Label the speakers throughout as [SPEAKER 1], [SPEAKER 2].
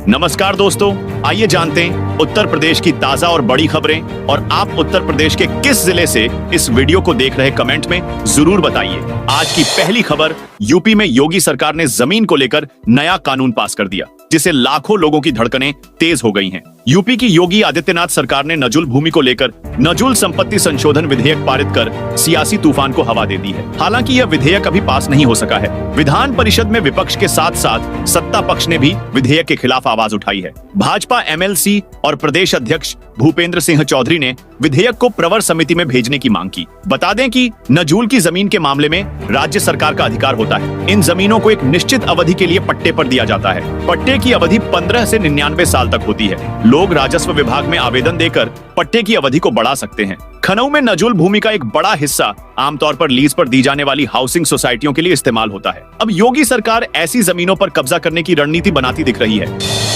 [SPEAKER 1] नमस्कार दोस्तों, आइए जानते हैं उत्तर प्रदेश की ताजा और बड़ी खबरें। और आप उत्तर प्रदेश के किस जिले से इस वीडियो को देख रहे कमेंट में जरूर बताइए। आज की पहली खबर, यूपी में योगी सरकार ने जमीन को लेकर नया कानून पास कर दिया, जिससे लाखों लोगों की धड़कनें तेज हो गई हैं। यूपी की योगी आदित्यनाथ सरकार ने नजुल भूमि को लेकर नजुल संपत्ति संशोधन विधेयक पारित कर सियासी तूफान को हवा दे दी है। हालांकि यह विधेयक अभी पास नहीं हो सका है। विधान परिषद में विपक्ष के साथ साथ सत्ता पक्ष ने भी विधेयक के खिलाफ आवाज उठाई है। भाजपा एमएलसी और प्रदेश अध्यक्ष भूपेंद्र सिंह चौधरी ने विधेयक को प्रवर समिति में भेजने की मांग की। बता दें कि नजूल की जमीन के मामले में राज्य सरकार का अधिकार होता है। इन जमीनों को एक निश्चित अवधि के लिए पट्टे पर दिया जाता है। पट्टे की अवधि 15 से 99 साल तक होती है। लोग राजस्व विभाग में आवेदन देकर पट्टे की अवधि को बढ़ा सकते हैं। खनऊ में नजूल भूमि का एक बड़ा हिस्सा आमतौर पर लीज पर दी जाने वाली हाउसिंग सोसाइटियों के लिए इस्तेमाल होता है। अब योगी सरकार ऐसी जमीनों पर कब्जा करने की रणनीति बनाती दिख रही है।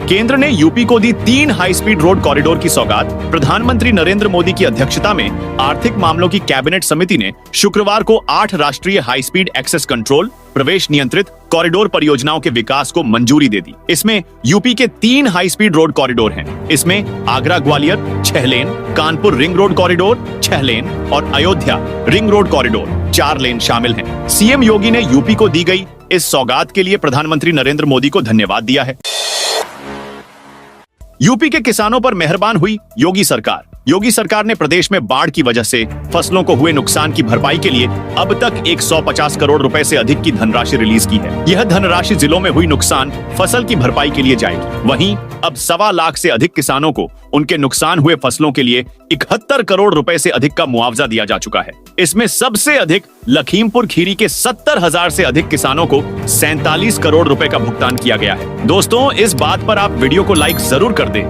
[SPEAKER 1] केंद्र ने यूपी को दी 3 हाई स्पीड रोड कॉरिडोर की सौगात। प्रधानमंत्री नरेंद्र मोदी की अध्यक्षता में आर्थिक मामलों की कैबिनेट समिति ने शुक्रवार को 8 राष्ट्रीय हाई स्पीड एक्सेस कंट्रोल प्रवेश नियंत्रित कॉरिडोर परियोजनाओं के विकास को मंजूरी दे दी। इसमें यूपी के 3 हाई स्पीड रोड कॉरिडोर हैं। इसमें आगरा ग्वालियर 6 लेन, कानपुर रिंग रोड कॉरिडोर 6 लेन और अयोध्या रिंग रोड कॉरिडोर 4 लेन शामिल हैं। सीएम योगी ने यूपी को दी गई इस सौगात के लिए प्रधानमंत्री नरेंद्र मोदी को धन्यवाद दिया है। यूपी के किसानों पर मेहरबान हुई योगी सरकार। योगी सरकार ने प्रदेश में बाढ़ की वजह से फसलों को हुए नुकसान की भरपाई के लिए अब तक 150 करोड़ रुपए से अधिक की धनराशि रिलीज की है। यह धनराशि जिलों में हुई नुकसान फसल की भरपाई के लिए जाएगी। वहीं अब 1.25 लाख से अधिक किसानों को उनके नुकसान हुए फसलों के लिए 71 करोड़ रुपए से अधिक का मुआवजा दिया जा चुका है। इसमें सबसे अधिक लखीमपुर खीरी के 70,000 से अधिक किसानों को 47 करोड़ रुपए का भुगतान किया गया है। दोस्तों, इस बात पर आप वीडियो को लाइक जरूर कर दें।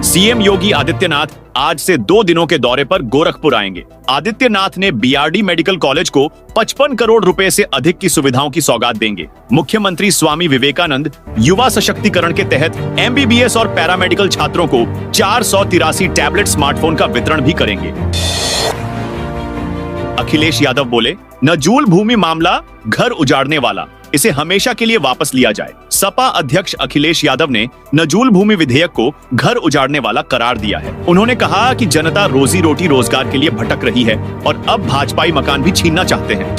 [SPEAKER 1] सीएम योगी आदित्यनाथ आज से 2 दिनों के दौरे पर गोरखपुर आएंगे। आदित्यनाथ ने बीआरडी मेडिकल कॉलेज को 55 करोड़ रुपए से अधिक की सुविधाओं की सौगात देंगे। मुख्यमंत्री स्वामी विवेकानंद युवा सशक्तिकरण के तहत एमबीबीएस और पैरामेडिकल छात्रों को 483 टैबलेट स्मार्टफोन का वितरण भी करेंगे। अखिलेश यादव बोले, नजूल भूमि मामला घर उजाड़ने वाला, इसे हमेशा के लिए वापस लिया जाए। सपा अध्यक्ष अखिलेश यादव ने नजूल भूमि विधेयक को घर उजाड़ने वाला करार दिया है। उन्होंने कहा कि जनता रोजी रोटी रोजगार के लिए भटक रही है और अब भाजपाई मकान भी छीनना चाहते हैं।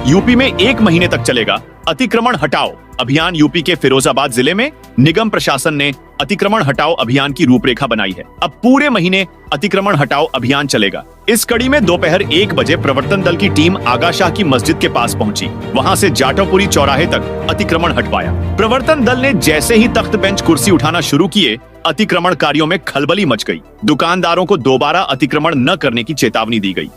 [SPEAKER 1] यूपी में 1 महीने तक चलेगा अतिक्रमण हटाओ अभियान। यूपी के फिरोजाबाद जिले में निगम प्रशासन ने अतिक्रमण हटाओ अभियान की रूपरेखा बनाई है। अब पूरे महीने अतिक्रमण हटाओ अभियान चलेगा। इस कड़ी में दोपहर 1 बजे प्रवर्तन दल की टीम आगा शाह की मस्जिद के पास पहुंची। वहां से जाटोपुरी चौराहे तक अतिक्रमण हटवाया। प्रवर्तन दल ने जैसे ही तख्त बेंच कुर्सी उठाना शुरू किए, अतिक्रमणकारियों में खलबली मच गई। दुकानदारों को दोबारा अतिक्रमण न करने की चेतावनी दी गई।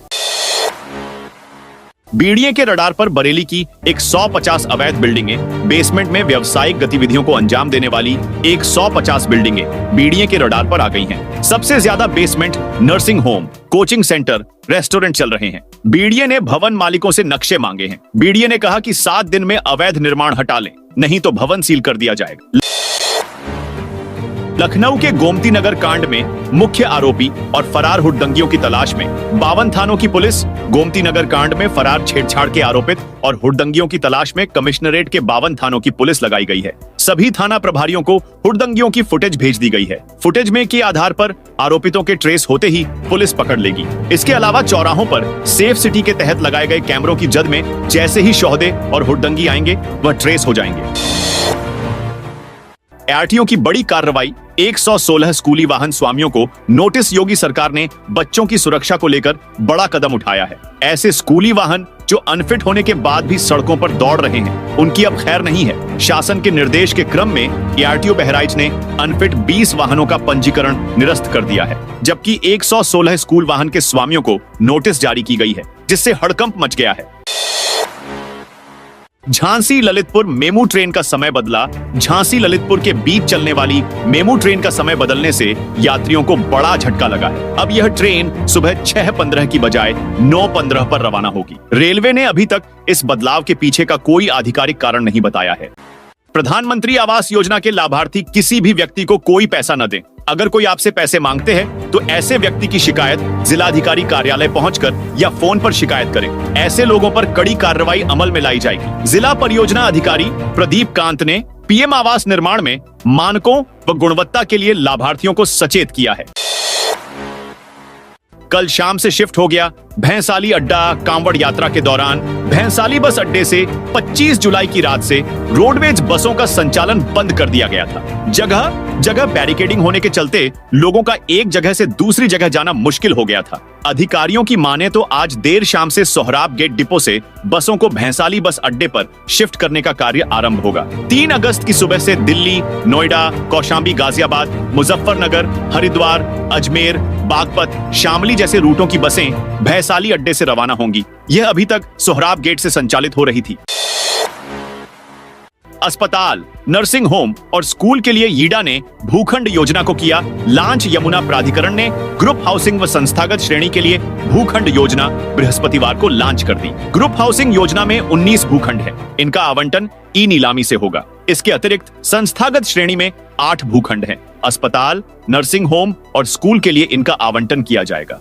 [SPEAKER 1] बीडीए के रडार पर बरेली की 150 अवैध बिल्डिंगें, बेसमेंट में व्यावसायिक गतिविधियों को अंजाम देने वाली 150 बिल्डिंगें बीडीए के रडार पर आ गई हैं। सबसे ज्यादा basement nursing home, coaching centre, restaurant चल रहे हैं। बीडीए ने भवन मालिकों से नक्शे मांगे हैं। बीडीए ने कहा कि 7 दिन में अवैध निर्माण हटा लें, नहीं तो भवन सील कर दिया जाएगा। लखनऊ के गोमती नगर कांड में मुख्य आरोपी और फरार हुड़दंगियों की तलाश में 52 थानों की पुलिस, गोमती नगर कांड में फरार छेड़छाड़ के आरोपित और हुड़दंगियों की तलाश में कमिश्नरेट के 52 थानों की पुलिस लगाई गई है। सभी थाना प्रभारियों को हुड़दंगियों की फुटेज भेज दी गई है। फुटेज में के आधार पर आरोपितों के ट्रेस होते ही पुलिस पकड़ लेगी। इसके अलावा चौराहों पर सेफ सिटी के तहत लगाए गए कैमरों की जद में जैसे ही शोहदे और हुड़दंगी आएंगे, वह ट्रेस हो जाएंगे। आरटीओ की बड़ी कार्रवाई, 116 स्कूली वाहन स्वामियों को नोटिस। योगी सरकार ने बच्चों की सुरक्षा को लेकर बड़ा कदम उठाया है। ऐसे स्कूली वाहन जो अनफिट होने के बाद भी सड़कों पर दौड़ रहे हैं, उनकी अब खैर नहीं है। शासन के निर्देश के क्रम में आरटीओ बहराइच ने अनफिट 20 वाहनों का पंजीकरण निरस्त कर दिया है, जबकि 116 स्कूल वाहन के स्वामियों को नोटिस जारी की गई है, जिससे हड़कंप मच गया है। झांसी ललितपुर मेमू ट्रेन का समय बदला। झांसी ललितपुर के बीच चलने वाली मेमू ट्रेन का समय बदलने से यात्रियों को बड़ा झटका लगा है। अब यह ट्रेन सुबह 6:15 की बजाय 9:15 पर रवाना होगी। रेलवे ने अभी तक इस बदलाव के पीछे का कोई आधिकारिक कारण नहीं बताया है। प्रधानमंत्री आवास योजना के लाभार्थी किसी भी व्यक्ति को कोई पैसा न दें। अगर कोई आपसे पैसे मांगते हैं तो ऐसे व्यक्ति की शिकायत जिलाधिकारी कार्यालय पहुंचकर या फोन पर शिकायत करें। ऐसे लोगों पर कड़ी कार्रवाई अमल में लाई जाएगी। जिला परियोजना अधिकारी प्रदीप कांत ने पीएम आवास निर्माण में मानकों व गुणवत्ता के लिए लाभार्थियों को सचेत किया है। कल शाम से शिफ्ट हो गया भैंसाली अड्डा। कांवड़ यात्रा के दौरान भैंसाली बस अड्डे से 25 जुलाई की रात से रोडवेज बसों का संचालन बंद कर दिया गया था। जगह जगह बैरिकेडिंग होने के चलते लोगों का एक जगह से दूसरी जगह जाना मुश्किल हो गया था। अधिकारियों की माने तो आज देर शाम से सोहराब गेट डिपो से बसों को भैंसाली बस अड्डे पर शिफ्ट करने का कार्य आरंभ होगा। 3 अगस्त की सुबह से दिल्ली, नोएडा, कौशाम्बी, गाजियाबाद, मुजफ्फरनगर, हरिद्वार, अजमेर, बागपत, शामली जैसे रूटों की बसें भैंसाली अड्डे से रवाना होंगी। यह अभी तक सोहराब गेट से संचालित हो रही थी। अस्पताल, नर्सिंग होम और स्कूल के लिए यीडा ने भूखंड योजना को किया लॉन्च। यमुना प्राधिकरण ने ग्रुप हाउसिंग व संस्थागत श्रेणी के लिए भूखंड योजना बृहस्पतिवार को लॉन्च कर दी। ग्रुप हाउसिंग योजना में 19 भूखंड है। इनका आवंटन ई नीलामी से होगा। इसके अतिरिक्त संस्थागत श्रेणी में 8 भूखंड हैं। अस्पताल, नर्सिंग होम और स्कूल के लिए इनका आवंटन किया जाएगा।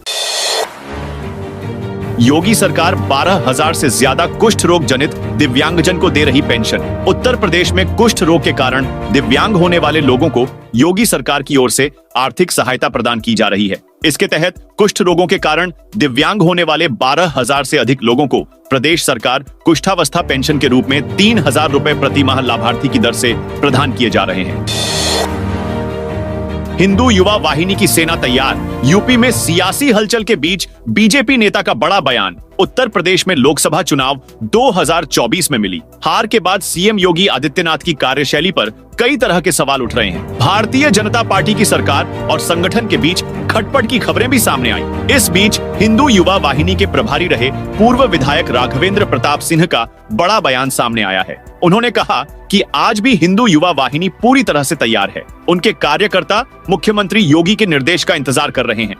[SPEAKER 1] योगी सरकार 12,000 से ज्यादा कुष्ठ रोग जनित दिव्यांगजन को दे रही पेंशन। उत्तर प्रदेश में कुष्ठ रोग के कारण दिव्यांग होने वाले लोगों को योगी सरकार की ओर से आर्थिक सहायता प्रदान की जा रही है। इसके तहत कुष्ठ रोगों के कारण दिव्यांग होने वाले 12,000 से अधिक लोगों को प्रदेश सरकार कुष्ठावस्था पेंशन के रूप में 3,000 रुपए प्रति माह लाभार्थी की दर से प्रदान किए जा रहे हैं। हिंदू युवा वाहिनी की सेना तैयार। यूपी में सियासी हलचल के बीच बीजेपी नेता का बड़ा बयान। उत्तर प्रदेश में लोकसभा चुनाव 2024 में मिली हार के बाद सीएम योगी आदित्यनाथ की कार्यशैली पर कई तरह के सवाल उठ रहे हैं। भारतीय जनता पार्टी की सरकार और संगठन के बीच खटपट की खबरें भी सामने आई। इस बीच हिंदू युवा वाहिनी के प्रभारी रहे पूर्व विधायक राघवेंद्र प्रताप सिंह का बड़ा बयान सामने आया है। उन्होंने कहा कि आज भी हिंदू युवा वाहिनी पूरी तरह से तैयार है। उनके कार्यकर्ता मुख्यमंत्री योगी के निर्देश का इंतजार कर रहे हैं।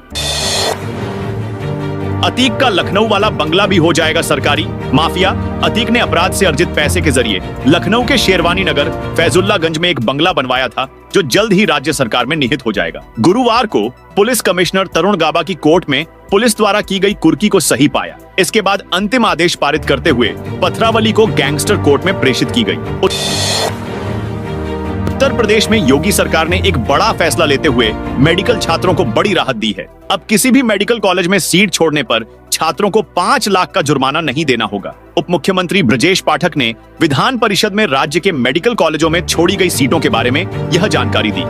[SPEAKER 1] अतीक का लखनऊ वाला बंगला भी हो जाएगा सरकारी। माफिया अतीक ने अपराध से अर्जित पैसे के जरिए लखनऊ के शेरवानी नगर फैजुल्लागंज में एक बंगला बनवाया था, जो जल्द ही राज्य सरकार में निहित हो जाएगा। गुरुवार को पुलिस कमिश्नर तरुण गाबा की कोर्ट में पुलिस द्वारा की गई कुर्की को सही पाया। इसके बाद अंतिम आदेश पारित करते हुए पथरावली को गैंगस्टर कोर्ट में प्रेषित की गई। उत्तर प्रदेश में योगी सरकार ने एक बड़ा फैसला लेते हुए मेडिकल छात्रों को बड़ी राहत दी है। अब किसी भी मेडिकल कॉलेज में सीट छोड़ने पर छात्रों को 5 लाख का जुर्माना नहीं देना होगा। उप मुख्यमंत्री ब्रजेश पाठक ने विधान परिषद में राज्य के मेडिकल कॉलेजों में छोड़ी गई सीटों के बारे में यह जानकारी दी।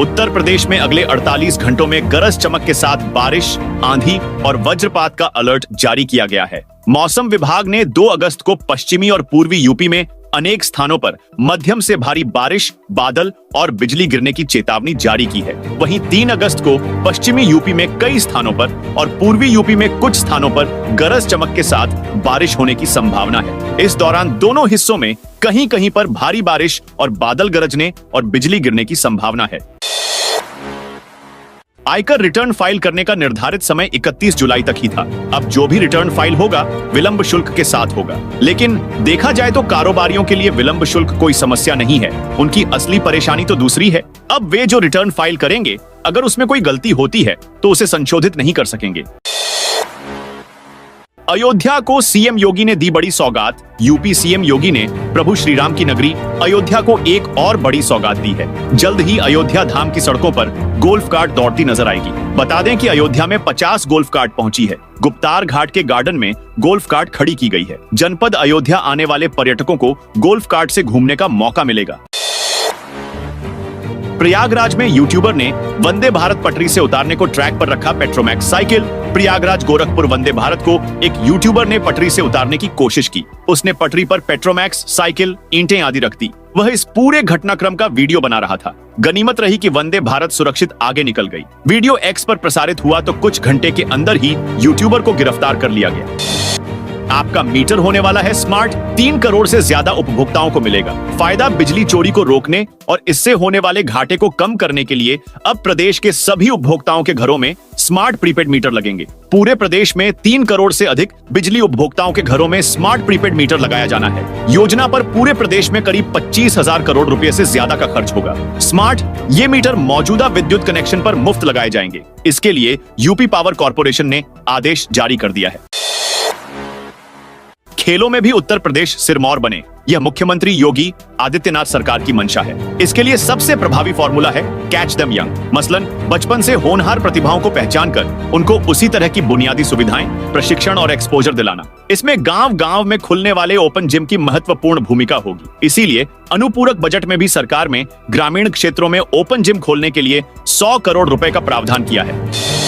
[SPEAKER 1] उत्तर प्रदेश में अगले 48 घंटों में गरज चमक के साथ बारिश, आंधी और वज्रपात का अलर्ट जारी किया गया है। मौसम विभाग ने 2 अगस्त को पश्चिमी और पूर्वी यूपी में अनेक स्थानों पर मध्यम से भारी बारिश, बादल और बिजली गिरने की चेतावनी जारी की है। वहीं 3 अगस्त को पश्चिमी यूपी में कई स्थानों पर और पूर्वी यूपी में कुछ स्थानों पर गरज चमक के साथ बारिश होने की संभावना है। इस दौरान दोनों हिस्सों में कहीं कहीं पर भारी बारिश और बादल गरजने और बिजली गिरने की संभावना है। आयकर रिटर्न फाइल करने का निर्धारित समय 31 जुलाई तक ही था। अब जो भी रिटर्न फाइल होगा विलंब शुल्क के साथ होगा। लेकिन देखा जाए तो कारोबारियों के लिए विलंब शुल्क कोई समस्या नहीं है। उनकी असली परेशानी तो दूसरी है। अब वे जो रिटर्न फाइल करेंगे, अगर उसमें कोई गलती होती है तो उसे संशोधित नहीं कर सकेंगे। अयोध्या को सीएम योगी ने दी बड़ी सौगात। यूपी सीएम योगी ने प्रभु श्री राम की नगरी अयोध्या को एक और बड़ी सौगात दी है। जल्द ही अयोध्या धाम की सड़कों पर गोल्फ कार्ट दौड़ती नजर आएगी। बता दें कि अयोध्या में 50 गोल्फ कार्ट पहुंची है। गुप्तार घाट के गार्डन में गोल्फ कार्ट खड़ी की गई है। जनपद अयोध्या आने वाले पर्यटकों को गोल्फ कार्ट से घूमने का मौका मिलेगा। प्रयागराज में यूट्यूबर ने वंदे भारत पटरी से उतारने को ट्रैक पर रखा पेट्रोमैक्स साइकिल। प्रयागराज गोरखपुर वंदे भारत को एक यूट्यूबर ने पटरी से उतारने की कोशिश की। उसने पटरी पर पेट्रोमैक्स साइकिल, ईंटें आदि रख दी। वह इस पूरे घटनाक्रम का वीडियो बना रहा था। गनीमत रही कि वंदे भारत सुरक्षित आगे निकल गई। वीडियो एक्स पर प्रसारित हुआ तो कुछ घंटे के अंदर ही यूट्यूबर को गिरफ्तार कर लिया गया। आपका मीटर होने वाला है स्मार्ट। 3 करोड़ से ज्यादा उपभोक्ताओं को मिलेगा फायदा। बिजली चोरी को रोकने और इससे होने वाले घाटे को कम करने के लिए अब प्रदेश के सभी उपभोक्ताओं के घरों में स्मार्ट प्रीपेड मीटर लगेंगे। पूरे प्रदेश में 3 करोड़ से अधिक बिजली उपभोक्ताओं के घरों में स्मार्ट प्रीपेड मीटर लगाया जाना है। योजना पर पूरे प्रदेश में करीब 25,000 करोड़ रुपए से ज्यादा का खर्च होगा। स्मार्ट ये मीटर मौजूदा विद्युत कनेक्शन पर मुफ्त लगाए जाएंगे। इसके लिए यूपी पावर कॉर्पोरेशन ने आदेश जारी कर दिया है। खेलों में भी उत्तर प्रदेश सिरमौर बने, यह मुख्यमंत्री योगी आदित्यनाथ सरकार की मंशा है। इसके लिए सबसे प्रभावी फॉर्मूला है कैच देम यंग। मसलन बचपन से होनहार प्रतिभाओं को पहचान कर उनको उसी तरह की बुनियादी सुविधाएं, प्रशिक्षण और एक्सपोजर दिलाना। इसमें गांव-गांव में खुलने वाले ओपन जिम की महत्वपूर्ण भूमिका होगी। इसीलिए अनुपूरक बजट में भी सरकार में ग्रामीण क्षेत्रों में ओपन जिम खोलने के लिए 100 करोड़ रुपए का प्रावधान किया है।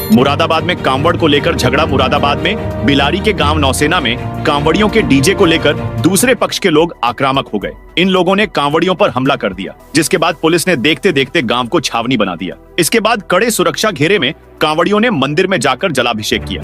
[SPEAKER 1] मुरादाबाद में कांवड़ को लेकर झगड़ा। मुरादाबाद में बिलारी के गांव नौसेना में कांवड़ियों के डीजे को लेकर दूसरे पक्ष के लोग आक्रामक हो गए। इन लोगों ने कांवड़ियों पर हमला कर दिया, जिसके बाद पुलिस ने देखते देखते गांव को छावनी बना दिया। इसके बाद कड़े सुरक्षा घेरे में कांवड़ियों ने मंदिर में जाकर जलाभिषेक किया।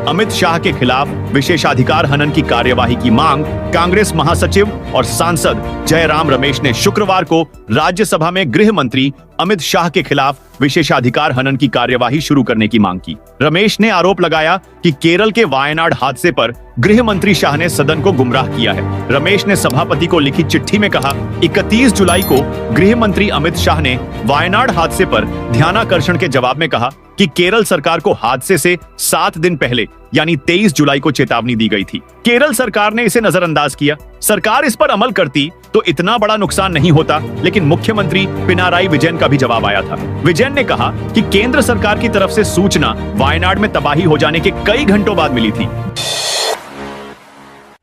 [SPEAKER 1] अमित शाह के खिलाफ विशेषाधिकार हनन की कार्यवाही की मांग कांग्रेस महासचिव और सांसद जयराम रमेश ने शुक्रवार को राज्यसभा में गृह मंत्री अमित शाह के खिलाफ विशेषाधिकार हनन की कार्यवाही शुरू करने की मांग की। रमेश ने आरोप लगाया कि केरल के वायनाड हादसे पर गृह मंत्री शाह ने सदन को गुमराह किया है। रमेश ने सभापति को लिखी चिट्ठी में कहा, 31 जुलाई को गृह मंत्री अमित शाह ने वायनाड हादसे पर ध्यानाकर्षण के जवाब में कहा कि केरल सरकार को हादसे से 7 दिन पहले यानी 23 जुलाई को चेतावनी दी गई थी। केरल सरकार ने इसे नजरअंदाज किया। सरकार इस पर अमल करती तो इतना बड़ा नुकसान नहीं होता, लेकिन मुख्यमंत्री पिनाराई विजयन का भी जवाब आया था। विजयन ने कहा कि केंद्र सरकार की तरफ से सूचना वायनाड में तबाही हो जाने के कई घंटों बाद मिली थी।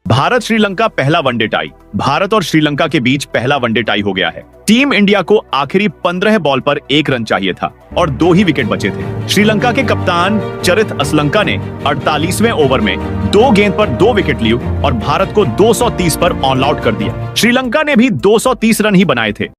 [SPEAKER 1] भारत श्रीलंका पहला वनडे टाई। भारत और श्रीलंका के बीच पहला वनडे टाई हो गया है। टीम इंडिया को आखिरी 15 बॉल पर 1 रन चाहिए था और 2 ही विकेट बचे थे। श्रीलंका के कप्तान चरित असलंका ने 48वें ओवर में 2 गेंद पर 2 विकेट लिए और भारत को 230 पर ऑल आउट कर दिया। श्रीलंका ने भी 230 रन ही बनाए थे।